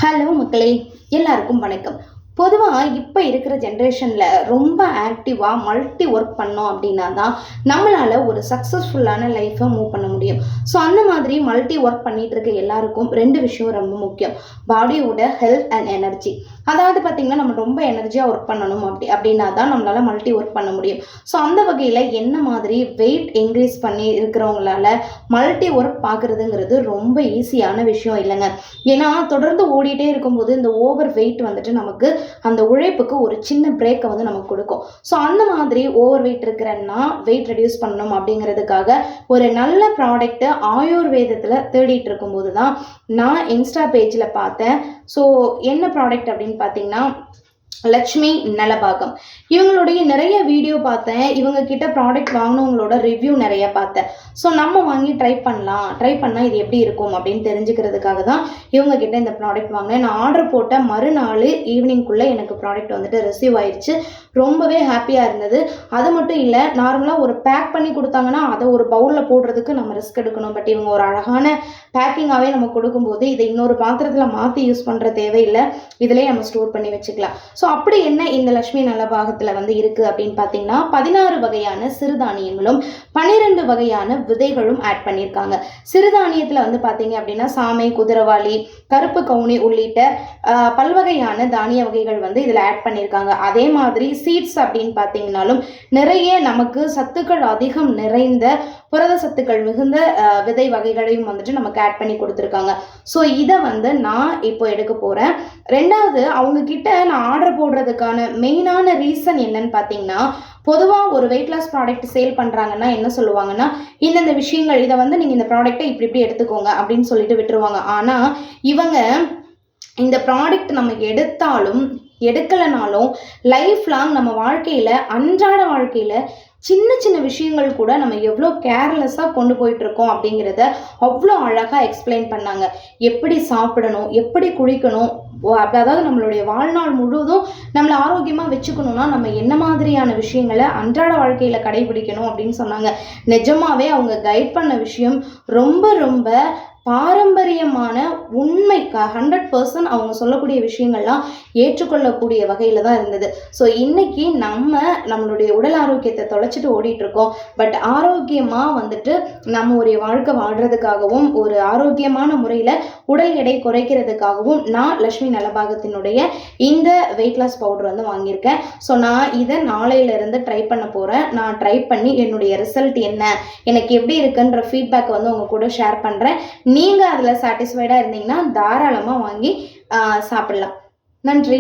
Hello மக்களே, எல்லாருக்கும் வணக்கம். பொதுவாக இப்போ இருக்கிற ஜென்ரேஷனில் ரொம்ப ஆக்டிவாக மல்டி ஒர்க் பண்ணோம் அப்படின்னா தான் நம்மளால் ஒரு சக்ஸஸ்ஃபுல்லான லைஃப்பை மூவ் பண்ண முடியும். ஸோ அந்த மாதிரி மல்டி ஒர்க் பண்ணிகிட்டு இருக்க எல்லாருக்கும் ரெண்டு விஷயம் ரொம்ப முக்கியம். பாடியோட ஹெல்த் அண்ட் எனர்ஜி. அதாவது பார்த்திங்கன்னா, நம்ம ரொம்ப எனர்ஜியாக ஒர்க் பண்ணணும் அப்படின்னா தான் நம்மளால் மல்டி ஒர்க் பண்ண முடியும். ஸோ அந்த வகையில் என்ன மாதிரி வெயிட் இன்க்ரீஸ் பண்ணி இருக்கிறவங்களால மல்டி ஒர்க் பார்க்குறதுங்கிறது ரொம்ப ஈஸியான விஷயம் இல்லைங்க. ஏன்னா தொடர்ந்து ஓடிட்டே இருக்கும்போது இந்த ஓவர் வெயிட் வந்துட்டு நமக்கு அந்த உழைப்புக்கு ஒரு சின்ன பிரேக்கை வந்து நமக்கு கொடுக்கும். ஸோ அந்த மாதிரி ஓவர் வெயிட் இருக்கிறன்னா வெயிட் ரெடியூஸ் பண்ணணும் அப்படிங்கிறதுக்காக ஒரு நல்ல ப்ராடக்ட்டு ஆயுர்வேதத்தில் தேடிட்டு இருக்கும்போது தான் நான் இன்ஸ்டா பேஜில் பார்த்தேன். ஸோ என்ன ப்ராடக்ட் அப்படின்னு பார்த்தீங்கன்னா, லக்ஷ்மி நலபாகம். இவங்களுடைய நிறைய வீடியோ பார்த்தேன். இவங்க கிட்ட ப்ராடக்ட் வாங்கினவங்களோட ரிவ்யூ நிறைய பார்த்தேன். ஸோ நம்ம வாங்கி ட்ரை பண்ணால் இது எப்படி இருக்கும் அப்படின்னு தெரிஞ்சுக்கிறதுக்காக தான் இவங்க கிட்ட இந்த ப்ராடக்ட் வாங்கினேன். நான் ஆர்டர் போட்ட மறுநாள் ஈவினிங்குள்ளே எனக்கு ப்ராடக்ட் வந்துட்டு ரிசீவ் ஆயிடுச்சு. ரொம்பவே ஹாப்பியாக இருந்தது. அது மட்டும் இல்லை, நார்மலாக ஒரு பேக் பண்ணி கொடுத்தாங்கன்னா அதை ஒரு பவுலில் போடுறதுக்கு நம்ம ரிஸ்க் எடுக்கணும். பட் இவங்க ஒரு அழகான பேக்கிங்காகவே நம்ம கொடுக்கும்போது இதை இன்னொரு பாத்திரத்தில் மாற்றி யூஸ் பண்ணுற தேவையில்லை. இதிலே நம்ம ஸ்டோர் பண்ணி வச்சுக்கலாம். ஸோ அப்படி என்ன இந்த லக்ஷ்மி நலபாகத்தில் வந்து இருக்குது அப்படின்னு பார்த்தீங்கன்னா, 16 வகையான சிறுதானியங்களும் 12 வகையான விதைகளும் ஆட் பண்ணியிருக்காங்க. சிறுதானியத்தில் வந்து பார்த்தீங்க அப்படின்னா சாமை, குதிரவாளி, கருப்பு கவுனி உள்ளிட்ட பல்வகையான தானிய வகைகள் வந்து இதில் ஆட் பண்ணியிருக்காங்க. அதே மாதிரி சீட்ஸ் அப்படின்னு பார்த்தீங்கன்னாலும் நிறைய நமக்கு சத்துக்கள் அதிகம் நிறைந்த புரத சத்துக்கள் மிகுந்த விதை வகைகளையும் வந்துட்டு நமக்கு ஆட் பண்ணி கொடுத்துருக்காங்க. ஸோ இதை வந்து நான் இப்போ எடுக்க போகிறேன். ரெண்டாவது, அவங்க கிட்ட நான் ஆர்டர் போடுறதுக்கான மெயினான ரீசன் என்னன்னு பார்த்தீங்கன்னா, பொதுவாக ஒரு வெயிட் லாஸ் ப்ராடக்ட் சேல் பண்ணுறாங்கன்னா என்ன சொல்லுவாங்கன்னா, இந்த விஷயங்கள் இதை வந்து நீங்கள் இந்த ப்ராடக்டை இப்படி எடுத்துக்கோங்க அப்படின்னு சொல்லிட்டு விட்டுருவாங்க. ஆனால் இவங்க இந்த ப்ராடக்ட் நம்ம எடுத்தாலும் எடுக்கலைனாலும் லைஃப் லாங் நம்ம வாழ்க்கையில் அன்றாட வாழ்க்கையில் சின்ன சின்ன விஷயங்கள் கூட நம்ம எவ்வளோ கேர்லெஸ்ஸாக கொண்டு போயிட்டுருக்கோம் அப்படிங்கிறத அவ்வளோ அழகாக எக்ஸ்பிளைன் பண்ணாங்க. எப்படி சாப்பிடணும், எப்படி குடிக்கணும், அதாவது நம்மளுடைய வாழ்நாள் முழுவதும் நம்மளை ஆரோக்கியமாக வச்சுக்கணும்னா நம்ம என்ன மாதிரியான விஷயங்களை அன்றாட வாழ்க்கையில் கடைபிடிக்கணும் அப்படின்னு சொன்னாங்க. நிஜமாவே அவங்க கைட் பண்ண விஷயம் ரொம்ப ரொம்ப பாரம்பரியமான உண்மை 100% அவங்க சொல்லக்கூடிய விஷயங்கள்லாம் ஏற்றுக்கொள்ளக்கூடிய வகையில் தான் இருந்தது. ஸோ இன்னைக்கு நம்மளுடைய உடல் ஆரோக்கியத்தை தொலைச்சிட்டு ஓடிட்டுருக்கோம். பட் ஆரோக்கியமாக வந்துட்டு நம்ம ஒரு வாழ்க்கை வாழ்கிறதுக்காகவும் ஒரு ஆரோக்கியமான முறையில் உடல் எடை குறைக்கிறதுக்காகவும் நான் லக்ஷ்மி நலபாகத்தினுடைய இந்த வெயிட் லாஸ் பவுடர் வந்து வாங்கியிருக்கேன். ஸோ நான் இதை நாளையிலேருந்து ட்ரை பண்ண போகிறேன். நான் ட்ரை பண்ணி என்னுடைய ரிசல்ட் என்ன, எனக்கு எப்படி இருக்குன்ற ஃபீட்பேக் வந்து உங்கள் கூட ஷேர் பண்ணுறேன். நீங்கள் அதில் சாட்டிஸ்ஃபைடாக இருந்தீங்கன்னா தாராளமாக வாங்கி சாப்பிடலாம். நன்றி.